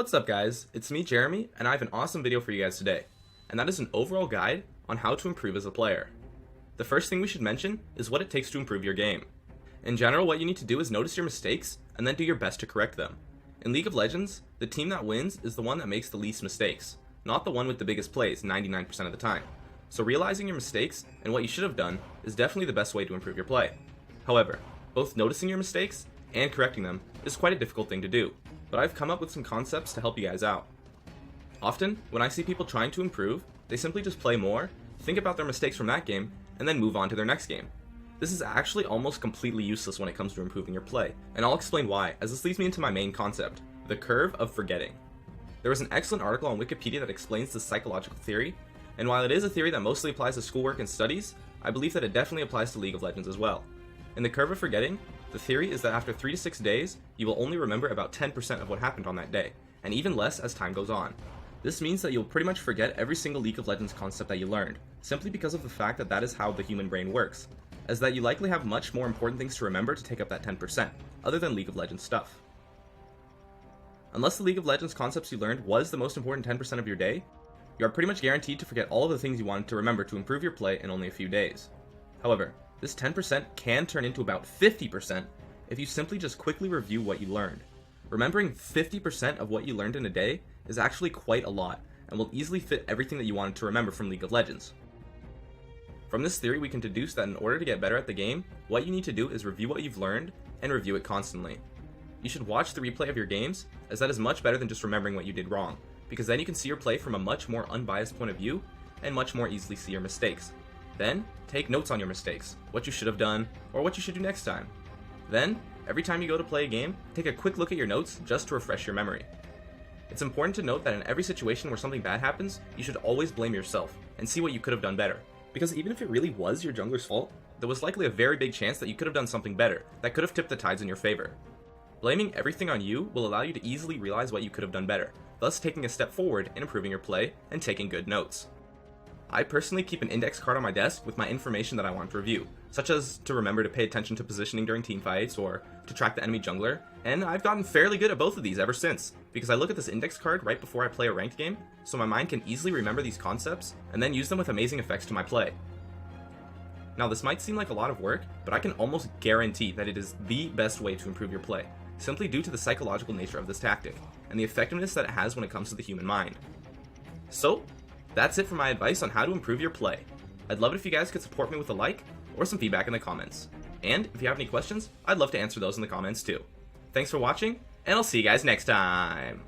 What's up guys, it's me Jeremy, and I have an awesome video for you guys today, and that is an overall guide on how to improve as a player. The first thing we should mention is what it takes to improve your game. In general, what you need to do is notice your mistakes and then do your best to correct them. In League of Legends, the team that wins is the one that makes the least mistakes, not the one with the biggest plays 99% of the time. So realizing your mistakes and what you should have done is definitely the best way to improve your play. However, both noticing your mistakes and correcting them is quite a difficult thing to do, but I've come up with some concepts to help you guys out. Often, when I see people trying to improve, they simply just play more, think about their mistakes from that game, and then move on to their next game. This is actually almost completely useless when it comes to improving your play, and I'll explain why, as this leads me into my main concept, the curve of forgetting. There was an excellent article on Wikipedia that explains this psychological theory, and while it is a theory that mostly applies to schoolwork and studies, I believe that it definitely applies to League of Legends as well. In the curve of forgetting, the theory is that after 3 to 6 days, you will only remember about 10% of what happened on that day, and even less as time goes on. This means that you'll pretty much forget every single League of Legends concept that you learned, simply because of the fact that that is how the human brain works, as that you likely have much more important things to remember to take up that 10%, other than League of Legends stuff. Unless the League of Legends concepts you learned was the most important 10% of your day, you are pretty much guaranteed to forget all of the things you wanted to remember to improve your play in only a few days. However, this 10% can turn into about 50% if you simply just quickly review what you learned. Remembering 50% of what you learned in a day is actually quite a lot, and will easily fit everything that you wanted to remember from League of Legends. From this theory, we can deduce that in order to get better at the game, what you need to do is review what you've learned, and review it constantly. You should watch the replay of your games, as that is much better than just remembering what you did wrong, because then you can see your play from a much more unbiased point of view, and much more easily see your mistakes. Then, take notes on your mistakes, what you should have done, or what you should do next time. Then, every time you go to play a game, take a quick look at your notes just to refresh your memory. It's important to note that in every situation where something bad happens, you should always blame yourself, and see what you could have done better. Because even if it really was your jungler's fault, there was likely a very big chance that you could have done something better, that could have tipped the tides in your favor. Blaming everything on you will allow you to easily realize what you could have done better, thus taking a step forward in improving your play and taking good notes. I personally keep an index card on my desk with my information that I want to review, such as to remember to pay attention to positioning during teamfights or to track the enemy jungler, and I've gotten fairly good at both of these ever since, because I look at this index card right before I play a ranked game, so my mind can easily remember these concepts and then use them with amazing effects to my play. Now this might seem like a lot of work, but I can almost guarantee that it is the best way to improve your play, simply due to the psychological nature of this tactic, and the effectiveness that it has when it comes to the human mind. So, that's it for my advice on how to improve your play. I'd love it if you guys could support me with a like, or some feedback in the comments. And if you have any questions, I'd love to answer those in the comments too. Thanks for watching, and I'll see you guys next time!